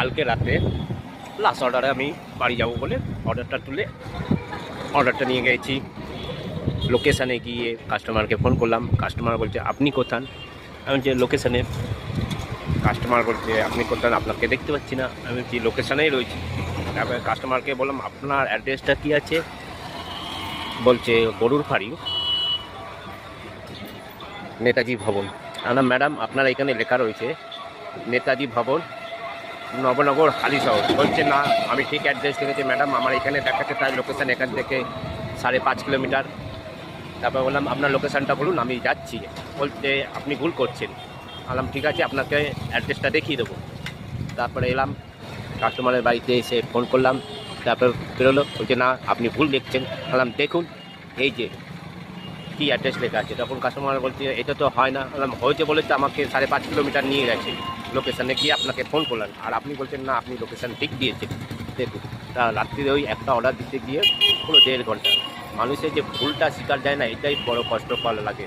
কালকে রাতে লাস্ট অর্ডারে আমি বাড়ি যাব বলে অর্ডারটা নিয়ে গেছি। লোকেশানে গিয়ে কাস্টমারকে ফোন করলাম। কাস্টমার বলছে আপনি কোথান? আমি যে লোকেশানে। কাস্টমার বলছে আপনি কোথান, আপনাকে দেখতে পাচ্ছি না। আমি বলছি লোকেশানেই রয়েছি। তারপরে কাস্টমারকে বললাম আপনার অ্যাড্রেসটা কী আছে? বলছে গরুর ফাড়ি, নেতাজি ভবন। না ম্যাডাম আপনার এখানে লেখা রয়েছে নেতাজি ভবন, নবনগর, হালিশহর। বলছে না আমি ঠিক অ্যাড্রেস লিখেছি ম্যাডাম, আমার এখানে দেখাচ্ছে তার লোকেশান এখান থেকে 5.5 কিলোমিটার। তারপর বললাম আপনার লোকেশানটা বলুন, আমি যাচ্ছি। বলছে আপনি ভুল করছেন। বললাম ঠিক আছে আপনাকে অ্যাড্রেসটা দেখিয়ে দেবো। তারপরে এলাম কাস্টমারের বাড়িতে, এসে ফোন করলাম। তারপর বেরোলো, বলছে না আপনি ভুল দেখছেন। বললাম দেখুন এই যে কী অ্যাড্রেস লেখা আছে। তখন কাস্টমার বলছে এটা তো হয় না। বললাম হয়েছে বলে তো আমাকে 5.5 কিলোমিটার নিয়ে গেছে, লোকেশানে গিয়ে আপনাকে ফোন করলাম, আর আপনি বলছেন না আপনি লোকেশান ঠিক দিয়েছেন। দেখুন তা রাত্রিরে ওই একটা অর্ডার দিতে গিয়ে পুরো 1.5 ঘন্টা। মানুষের যে ভুলটা স্বীকার যায় না, এটাই বড় কষ্টকর লাগে।